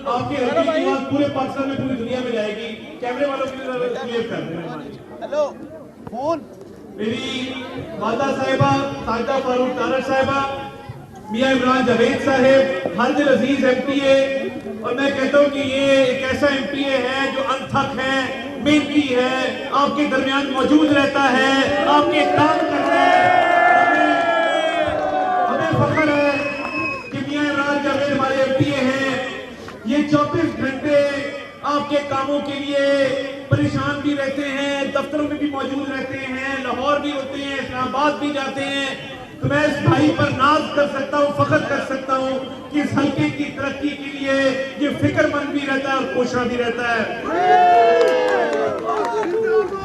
आपके हल्के की आवाज पूरे पाकिस्तान में, पूरी दुनिया में जाएगी। कैमरे वालों के लिए क्लियर कर दें। Hello phone. मेरी माता साहिबा साजिदा फारूक तारड़ साहिबा, मियां इमरान जावेद साहब, हाजिर अजीज एमपीए, और मैं कहता हूँ कि ये एक ऐसा एमपीए है जो अनथक है, मेहनती है, आपके दरमियान मौजूद रहता है, आपके काम करता है। हमें फख्र है कि मियां इमरान जावेद हमारे एमपीए हैं। ये 24 घंटे आपके कामों के लिए परेशान भी रहते हैं, दफ्तरों में भी मौजूद रहते हैं, लाहौर भी होते हैं, इस्लामाबाद भी जाते हैं। तो मैं इस भाई पर नाज कर सकता हूँ, फख्र कर सकता हूँ कि इस हल्के की तरक्की के लिए ये फिक्रमंद भी रहता है और कोशिश भी रहता है।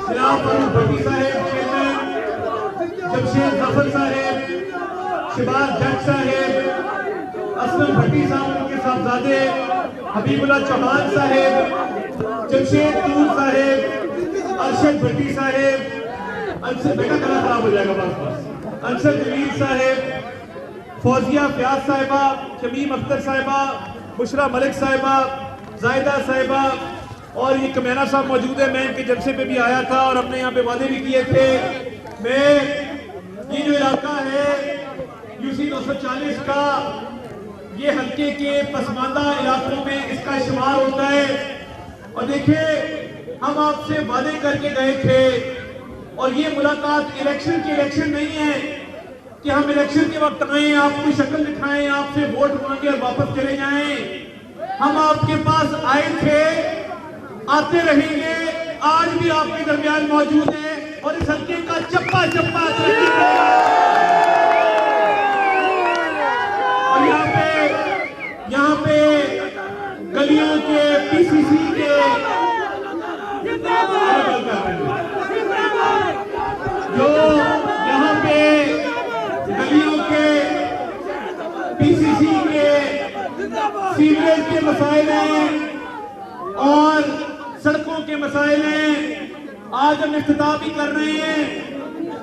जनाब फारूक भट्टी साहब चेयरमैन, जमशेद जफर साहब, शिबाज जट साहब, असलम भट्टी साहब उनके साहबजादे, हबीबुल्लाह चौहान साहब, जमशेद तूर साहब, अरशद भट्टी साहब, अनसर बेटा गला खराब हो जाएगा बस, अनसर जमील साहब, फौजिया फयाज साहिबा, शमीम अख्तर साहिबा, बुशरा मलिक साहिबा, जायदा साहिबा, और ये कमैना साहब मौजूद है। मैं इनके जलसे पे भी आया था और अपने यहाँ पे वादे भी किए थे। मैं ये जो इलाका है यूसी 240 का, ये हल्के के पसमानदा इलाकों में इसका शुमार होता है। और देखिए, हम आपसे वादे करके गए थे, और ये मुलाकात इलेक्शन की इलेक्शन नहीं है कि हम इलेक्शन के वक्त आए, आपको शक्ल दिखाएं, आपसे वोट मांगे और वापस चले जाएं। हम आपके पास आए थे, आते रहेंगे, आज भी आपके दरमियान मौजूद है और इस हल्के का चप्पा चप्पा तरक्की करेगा। और यहाँ पे गलियों के, पीसीसी के जो यहाँ पे गलियों के, पीसीसी के, सीवरेज के मसाइल हैं और सड़कों के मसाइल हैं। आज हम इफ्तिताह भी कर रहे हैं।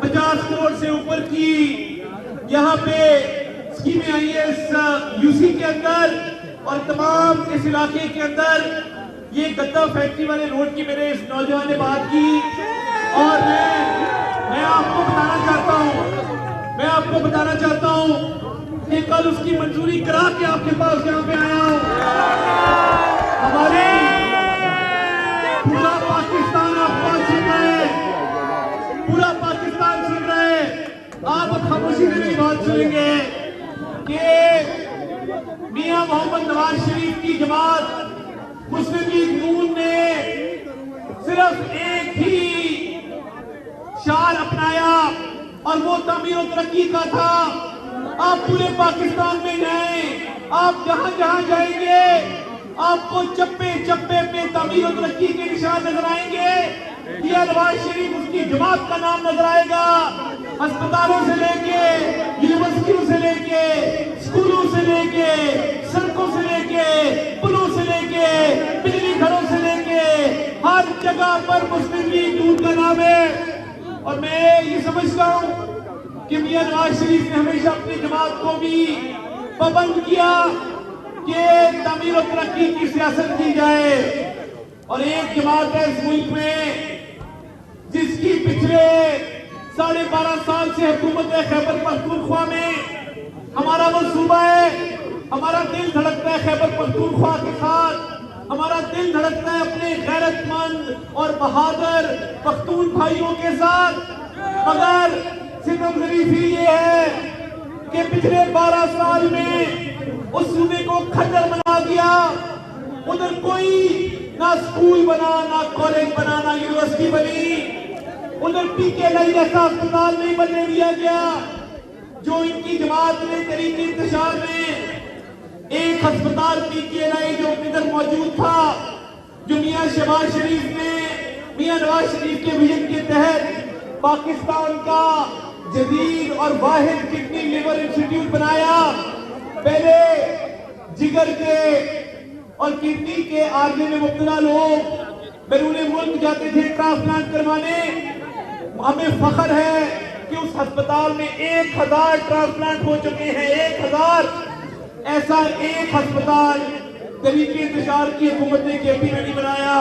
50 करोड़ से ऊपर की यहाँ पे स्कीमें आई है इस यूसी के अंदर, और तमाम इस इलाके के अंदर ये गद्दा फैक्ट्री वाले रोड की मेरे इस नौजवान ने बात की। और मैं आपको बताना चाहता हूँ कि कल उसकी मंजूरी करा के आपके पास यहाँ पे आया हूँ। हमारे पूरा पाकिस्तान आपको सुन रहा है, पूरा पाकिस्तान सुन रहा है। आप खामोशी से मेरी बात सुनेंगे कि मियां मोहम्मद नवाज शरीफ की जमात मुस्लिम लीग नून ने सिर्फ एक ही शार अपनाया और वो तामीर और तरक्की का था। आप पूरे पाकिस्तान में जाएं, आप जहां जहां जाएंगे आपको चप्पे चप्पे पे तामीर और तरक्की के निशान नजर आएंगे। मियां नवाज शरीफ उसकी जमात का नाम नजर आएगा। अस्पतालों से लेके, यूनिवर्सिटियों से लेके, स्कूलों से लेके, सड़कों से लेके, पुलों से लेके, बिजली घरों से लेके, हर जगह पर मुस्लिम लीग नून का नाम है। और मैं ये समझता हूँ कि मियां नवाज शरीफ ने हमेशा अपनी जमात को भी पाबंद किया कि तामीर और तरक्की की सियासत की जाए। और एक जमात है इस मुल्क में जिसकी पिछले 12.5 साल से हुकूमत है खैबर पख्तूनख्वा में। हमारा वो सूबा है, हमारा दिल धड़कता है खैबर पख्तूनख्वा के साथ, हमारा दिल धड़कता है अपने गैरतमंद और बहादुर पख्तून भाइयों के साथ। मगर सितम ज़रीफ़ी ये है कि पिछले 12 साल में उस सूबे को खंडर बना दिया। उधर कोई ना स्कूल बना, ना कॉलेज बना, ना यूनिवर्सिटी बनी। उधर PKI जैसा अस्पताल नहीं बनने दिया गया। जो इनकी जमात ने तरीके इंतशार में एक अस्पताल PKI जो इधर मौजूद था, जो मियां शहबाज शरीफ ने मियां नवाज शरीफ के विजन के तहत पाकिस्तान का जदीद और वाहिद किडनी लिवर इंस्टीट्यूट बनाया। पहले जिगर के और किडनी के आर्जे में मुब्तला लोग बैरून मुल्क जाते थे ट्रांसप्लांट करवाने। हमें फख्र है कि उस अस्पताल में 1000 ट्रांसप्लांट हो चुके हैं। 1000 ऐसा एक अस्पताल तरीके इंतजार की हुकूमत ने केपी ने नहीं बनाया।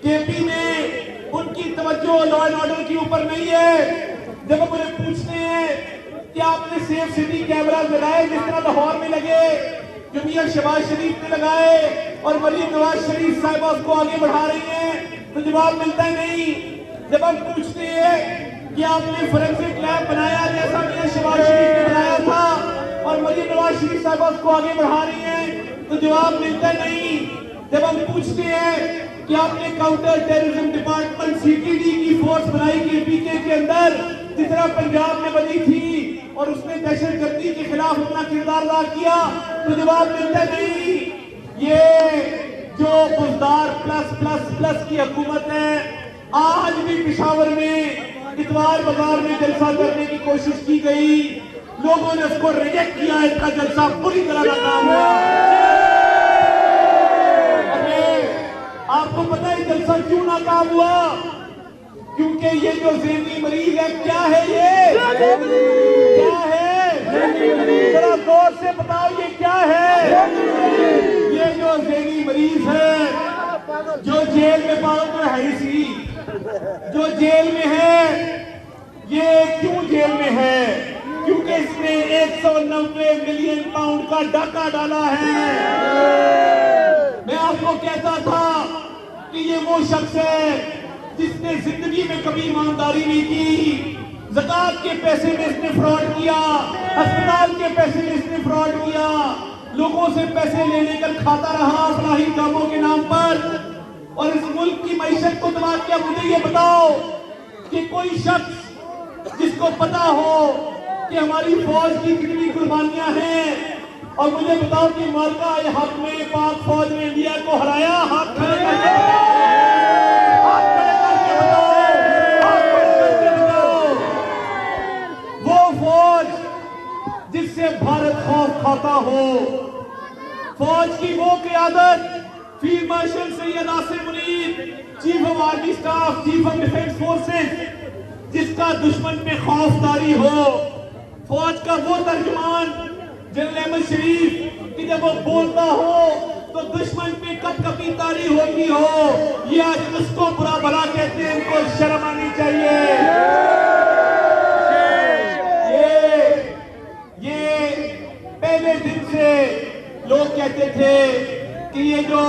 केपी में उनकी तवज्जो लॉ एंड ऑर्डर के ऊपर नहीं है। जब हम उन्हें पूछते हैं कि आपने सेफ सिटी कैमरा लगाए जिस तरह लाहौर में लगे, जो मियां शहबाज शरीफ ने लगाए और मरीम नवाज शरीफ साहिबा उसको आगे बढ़ा रही हैं, तो जवाब मिलता है नहीं। जब हम पूछते हैं कि आपने फोरेंसिक लैब बनाया जैसा मियां शहबाज शरीफ ने बनाया था और मरीम नवाज शरीफ साहिबा उसको आगे बढ़ा रही हैं, तो जवाब मिलता नहीं। जब हम पूछते हैं कि आपने काउंटर टेररिज्म डिपार्टमेंट सीटीडी की फोर्स बनाई केपीके के अंदर जिस तरह पंजाब में बनी थी और उसने दहशतगर्दी के खिलाफ अपना किरदार अदा किया, तो जवाब मिलता नहीं। ये जो बुजदार प्लस प्लस प्लस की हुकूमत है, आज भी पेशावर में इतवार बाजार में जलसा करने की कोशिश की गई, लोगों ने उसको रिजेक्ट किया, इसका जलसा पूरी तरह नाकाम हुआ। आपको पता है जलसा क्यों नाकाम हुआ? क्योंकि ये जो ज़हनी मरीज है, क्या है ये? क्या है? जरा जोर से बताओ ये क्या है? ये जो ज़हनी मरीज है, जो जेल में पाओ तो है इसी, जो जेल में है, ये क्यों जेल में है? क्योंकि इसने 190 मिलियन पाउंड का डाका डाला है। मैं आपको कहता था कि ये वो शख्स है जिसने जिंदगी में कभी ईमानदारी नहीं की, ज़कात के पैसे में इसने फ्रॉड किया, अस्पताल के पैसे में इसने फ्रॉड किया, लोगों से पैसे ले लेकर खाता रहा फलाही कामों के नाम पर और इस मुल्क की मईशत को तबाह किया। मुझे ये बताओ कि कोई शख्स जिसको पता हो कि हमारी फौज की कितनी कुर्बानियां हैं, और मुझे बताओ कि मार्का हक में पाक फौज ने इंडिया को हराया, हाथ खड़े करके बताओ, हाथ खड़े करके बताओ, हाथ खड़े करके बताओ। वो फौज जिससे भारत खौफ खाता हो, फौज की वो क़यादत field marshal Syed Asim Munir, chief of army staff, chief of defence forces, जिसका दुश्मन में खौफदारी हो, फौज का वो तर्जुमान जनरल अहमद शरीफ कि जब वो बोलता हो तो दुश्मन पे कपकपी तारी होती हो, ये आज उसको बुरा भला कहते हैं, इनको शर्म आनी चाहिए। ये पहले दिन से लोग कहते थे कि ये जो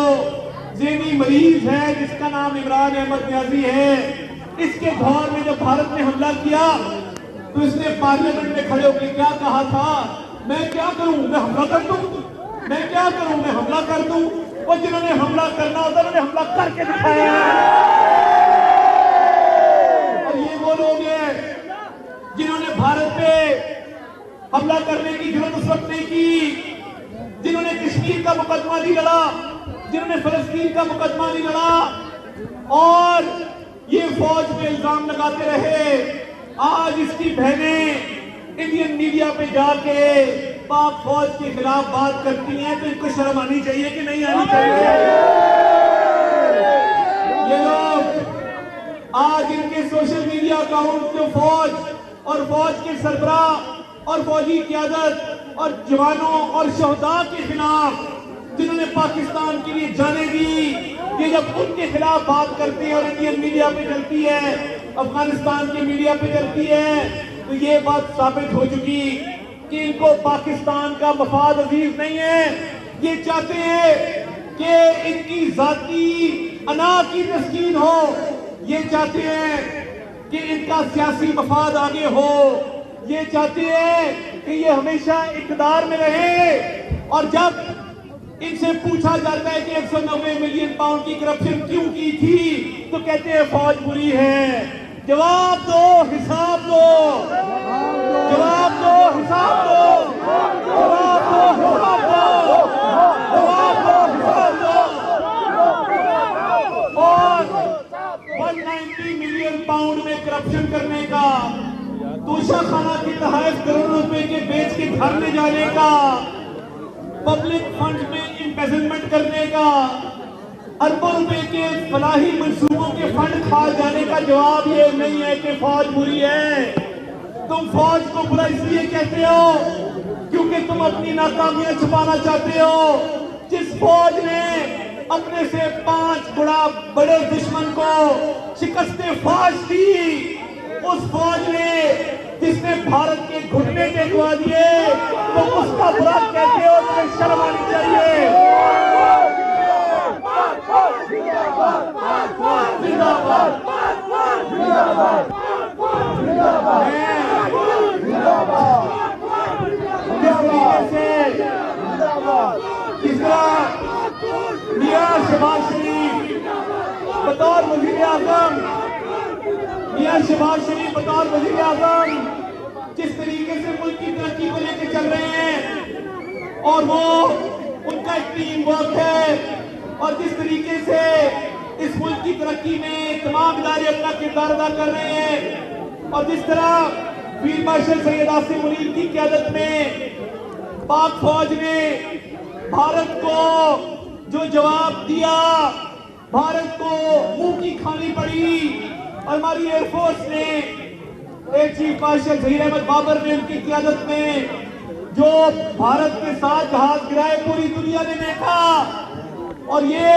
ज़हनी मरीज है जिसका नाम इमरान अहमद न्याजी है, इसके दौर में जब भारत ने हमला किया तो इसने पार्लियामेंट में खड़े होकर क्या कहा था? मैं क्या करूं, मैं हमला कर दूं, मैं क्या करूं, मैं हमला कर दूं। और जिन्होंने हमला करना होता उन्होंने हमला करके दिखाया। और ये वो लोग हैं जिन्होंने भारत पे हमला करने की जरूरत उस वक्त नहीं की, जिन्होंने कश्मीर का मुकदमा नहीं लड़ा, जिन्होंने फलस्तीन का मुकदमा नहीं लड़ा और ये फौज पे इल्जाम लगाते रहे। आज इसकी बहनें इंडियन मीडिया पे जाके पाक फौज के खिलाफ बात करती हैं, तो इनको शर्म आनी चाहिए कि नहीं आनी चाहिए? ये लोग आज इनके सोशल मीडिया अकाउंट जो फौज और फौज के सरबराह और फौजी क़यादत और जवानों और शहदा के खिलाफ जिन्होंने पाकिस्तान के लिए जाने दी, ये जब उनके खिलाफ बात करती है और इंडियन मीडिया पे चलती है, अफगानिस्तान की मीडिया पे चलती है, तो ये बात साबित हो चुकी कि इनको पाकिस्तान का मफाद अजीज नहीं है। ये चाहते हैं कि इनकी जाती अना की तस्कीन हो, ये चाहते हैं कि इनका सियासी मफाद आगे हो, ये चाहते हैं कि ये हमेशा इक़्तिदार में रहे। और जब इनसे पूछा जाता है कि 190 मिलियन पाउंड की करप्शन क्यों की थी, तो कहते हैं फौज बुरी है। जवाब दो, हिसाब दो, जवाब दो, हिसाब दो, जवाब दो, हिसाब दो, जवाब दो, हिसाब दो। और 190 मिलियन पाउंड में करप्शन करने का, तोशाखाना की तहत करोड़ों रुपए के बेच के घर ले जाने का, पब्लिक फंड में इन्वेस्टमेंट करने का, अरबों रुपए के फलाही मंसूबों के फंड खा जाने का जवाब ये नहीं है कि फौज बुरी है। तुम फौज को बुरा इसलिए कहते हो क्योंकि तुम अपनी नाकामियां छुपाना चाहते हो। जिस फौज ने अपने से 5 बड़े दुश्मन को शिकस्ते फाश दी, उस फौज ने जिसने भारत के घुटने टेकवा दिए, तो उसका बुरा कहते हो तो शर्म आनी चाहिए। जिंदाबाद, जिस तरह मियां शहबाज शरीफ बतौर वजीर आजम, जिस तरीके से मुल्क की तरक्की को लेकर चल रहे हैं, और वो उनका एक टीम वर्क है, और जिस तरीके से इस मुल्क की तरक्की में तमाम इदारे अपना किरदार अदा कर रहे हैं, और जिस तरह फील्ड मार्शल सैयद आसिम मुनीर की क़यादत में पाक फौज ने भारत को जो जवाब दिया, भारत को मुंह की खानी पड़ी, और हमारी एयरफोर्स ने air chief marshal Zaheer Ahmed Babar ने उनकी क़यादत में जो भारत के साथ जहाज गिराए पूरी दुनिया ने देखा, और ये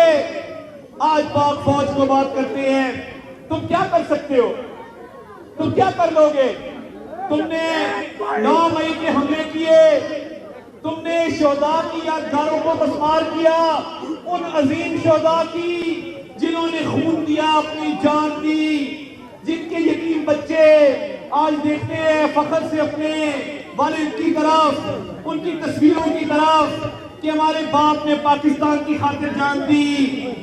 आज पाक फौज को बात करते हैं। तुम क्या कर सकते हो? तुम क्या कर लोगे? तुमने 9 मई के हमले किए, तुमने शोहदा की यादगारों को मस्मार किया, उन अजीम शोहदा की जिन्होंने खून दिया, अपनी जान दी, जिनके यतीम बच्चे आज देखते हैं फख्र से अपने वालिद की तरफ, उनकी तस्वीरों की तरफ कि हमारे बाप ने पाकिस्तान की खातिर जान दी,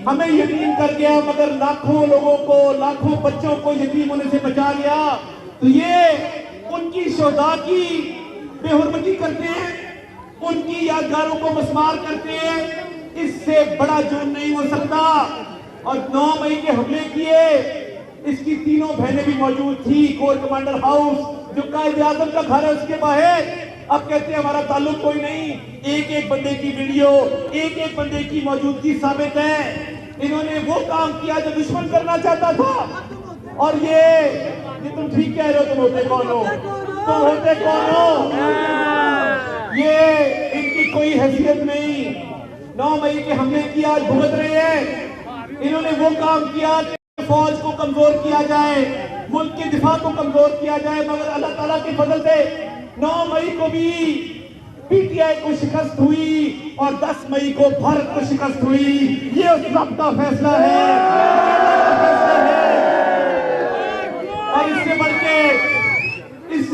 हमें यतीम कर गया, मगर लाखों लोगों को, लाखों बच्चों को यतीम होने से बचा लिया। तो ये उनकी शोहदा की बेहुरमती करते हैं, उनकी यादगारों को मस्मार करते हैं, इससे बड़ा जुर्म नहीं हो सकता। और 9 मई के हमले किए, इसकी तीनों बहनें भी मौजूद थी, कोर कमांडर हाउस जो कायदे आजम का घर है उसके बाहर। अब कहते हैं हमारा ताल्लुक कोई नहीं, एक एक बंदे की वीडियो, एक एक बंदे की मौजूदगी साबित है। इन्होंने वो काम किया जो दुश्मन करना चाहता था। और ये तुम ठीक कह रहे हो, तुम होते कौन हो? तुम होते कौन हो? ये इनकी कोई हैसियत नहीं। 9 मई के हमले की आज भुगत रहे हैं। इन्होंने वो काम किया कि फौज को कमजोर किया जाए, मुल्क के दिफा को कमजोर किया जाए, मगर अल्लाह ताला के फजल से 9 मई को भी पीटीआई को शिकस्त हुई और 10 मई को भारत को शिकस्त हुई। ये उस रब का फैसला है। और इससे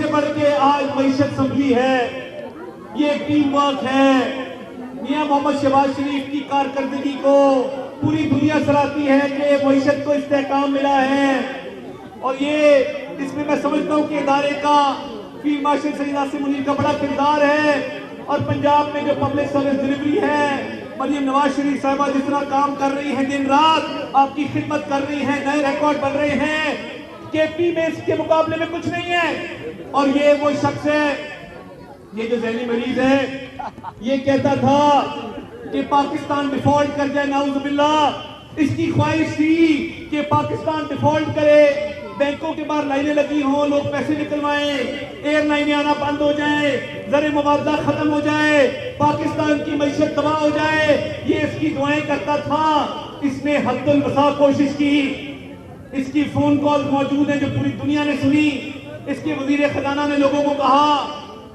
बढ़ के आज मईशत संभली है, ये टीम वर्क है। मियां मोहम्मद शहबाज शरीफ की कारकर्दगी को पूरी दुनिया सराहती है कि मईशत को इस्तेहकाम मिला है। और ये इसमें मैं समझता हूँ कि इदारे का फील्ड मार्शल सैयद आसिम मुनीर का बड़ा किरदार है। और पंजाब में जो पब्लिक सर्विस डिलीवरी है, मरियम नवाज शरीफ साहिबा जिस तरह काम कर रही है, दिन रात आपकी खिदमत कर रही है, नए रिकॉर्ड बन रहे हैं, केपी में इसके मुकाबले में कुछ नहीं है। और ये वो शख्स है, ये जो जहनी मरीज है, ये कहता था कि पाकिस्तान डिफॉल्ट कर जाए, नाउजुबिल्लाह। इसकी ख्वाहिश थी कि पाकिस्तान डिफॉल्ट करे, बैंकों के बाहर लाइनें लगी हों, लोग पैसे निकलवाएं, एयरलाइनें आना बंद हो जाए, ज़र मुआवजा खत्म हो जाए, पाकिस्तान की मईशत तबाह हो जाए, ये इसकी दुआएं करता था। इसने हद्दुल वसा कोशिश की। इसकी फोन कॉल मौजूद है जो पूरी दुनिया ने सुनी। इसके वजीर खजाना ने लोगों को कहा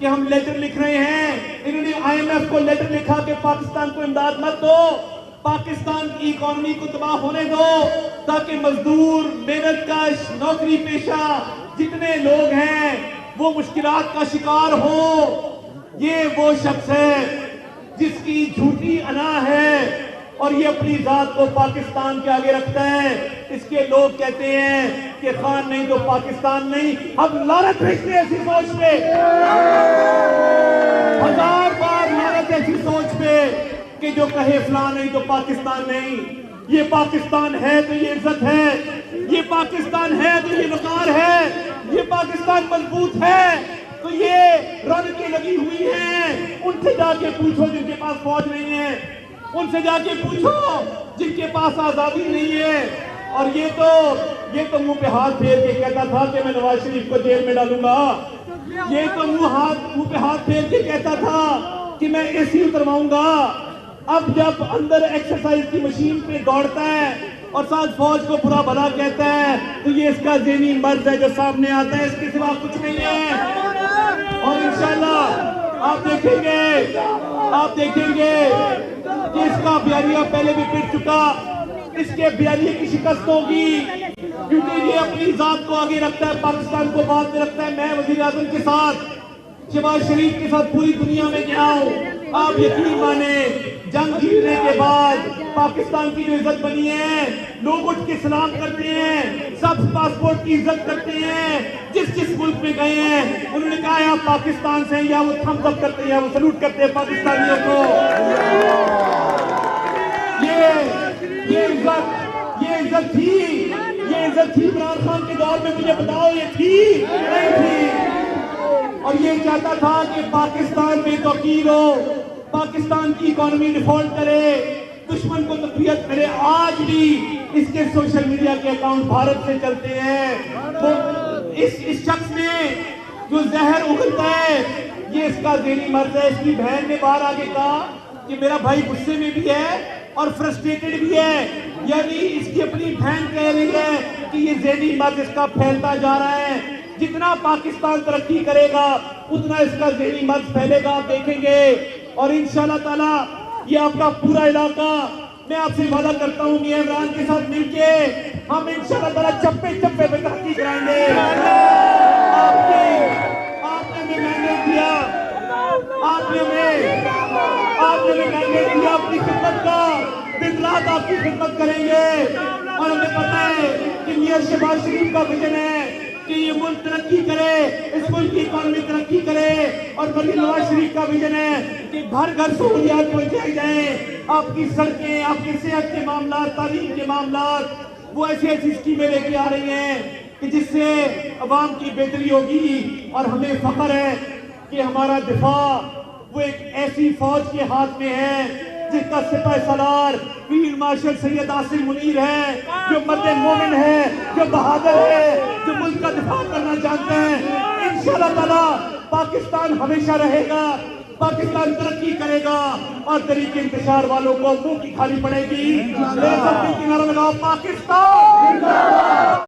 कि हम लेटर लिख रहे हैं। इन्होंने IMF को लेटर लिखा कि पाकिस्तान को इमदाद मत दो, पाकिस्तान की इकोनॉमी को तबाह होने दो, ताकि मजदूर, मेहनतकश, नौकरी पेशा जितने लोग हैं वो मुश्किलात का शिकार हो। ये वो शख्स है जिसकी झूठी अना है और ये अपनी जात को पाकिस्तान के आगे रखता है। इसके लोग कहते हैं कि खान नहीं तो पाकिस्तान नहीं। अब लानत भेजते ऐसी सोच पे, 1000 बार लानत ऐसी सोच पे कि जो कहे फलां नहीं तो पाकिस्तान नहीं। ये पाकिस्तान है तो ये इज्जत है, ये पाकिस्तान है तो ये वकार है, ये पाकिस्तान मजबूत है तो ये रौनकें लगी हुई हैं। उनसे जाके पूछो जिनके पास फौज नहीं है, उनसे जाके पूछो जिनके पास आजादी नहीं है। और ये तो मुंह पे हाथ फेर के कहता था कि मैं नवाज शरीफ को जेल में डालूंगा। ये तो मुंह पे हाथ फेर के कहता था कि मैं AC उतरवाऊंगा। अब जब अंदर एक्सरसाइज की मशीन पे दौड़ता है और साथ फौज को बुरा भला कहता है, तो ये इसका ज़हनी मर्ज है जो सामने आता है, इसके सिवा कुछ नहीं है। और इंशाल्लाह आप देखेंगे कि इसका बयानिया पहले भी पिट चुका, इसके बयानिए की शिकस्त होगी, क्योंकि ये अपनी जात को आगे रखता है, पाकिस्तान को बाद में रखता है। मैं वजीर आजम के साथ, शहबाज शरीफ के साथ पूरी दुनिया में गया हूं। आप यकीन माने, जंग जीतने के बाद पाकिस्तान की जो इज्जत बनी है, लोग उठ के सलाम करते हैं, सब पासपोर्ट की इज्जत करते हैं। जिस मुल्क में गए हैं उन्होंने कहा है आप पाकिस्तान से, या वो थम्स अप करते हैं, वो सलूट करते हैं पाकिस्तानियों को। ये इज्जत थी इमरान खान के दौर में, मुझे बताओ ये थी नहीं थी? और ये चाहता था कि पाकिस्तान में तौकीर हो, पाकिस्तान की इकोनॉमी डिफॉल्ट करे, दुश्मन को तकवीयत मिले। आज भी इसके सोशल मीडिया के अकाउंट भारत से चलते हैं। तो इस शख्स ने जो जहर उगलता है, ये इसका ज़हनी मर्ज है। इसकी बहन ने बाहर आके कहा कि मेरा भाई गुस्से में भी है और फ्रस्ट्रेटेड भी है, यानी इसकी अपनी बहन कह रही है कि ये ज़हनी मर्ज इसका फैलता जा रहा है। जितना पाकिस्तान तरक्की करेगा उतना इसका ज़हनी मर्ज फैलेगा, आप देखेंगे। और इंशाल्लाह ताला ये आपका पूरा इलाका, मैं आपसे वादा करता हूँ मियां इमरान के साथ मिलके हम इंशाल्लाह ताला चप्पे चप्पे पे तरक्की कराएंगे। आपने हमें मैंडेट दिया, आपने हमें मैंडेट दिया अपनी खिदमत का, दिन रात आपकी खिदमत करेंगे। और हमें पता है कि मियां शहबाज शरीफ का विजन है कि ये मुल्क तरक्की करे, इस मुल्क की इकोनॉमी तरक्की करे। और मरीम नवाज शरीफ का विजन है कि घर घर सहूलियात पहुंचाई जाए, आपकी सड़कें, आपकी सेहत के मामला, तालीम के मामला, वो ऐसी स्कीमें लेके आ रही हैं कि जिससे अवाम की बेहतरी होगी। और हमें फख्र है कि हमारा दिफा वो एक ऐसी फौज के हाथ में है जिसका सिपाह सलार फील्ड मार्शल सैयद आसिम मुनीर है, जो मर्द मोमिन है, जो बहादुर है, जो मुल्क का दिफा करना जानते हैं। इंशाल्लाह ताला पाकिस्तान हमेशा रहेगा, पाकिस्तान तरक्की करेगा और तरीके इंतशार वालों को मुंह की खाली पड़ेगी। नारा लगाओ पाकिस्तान।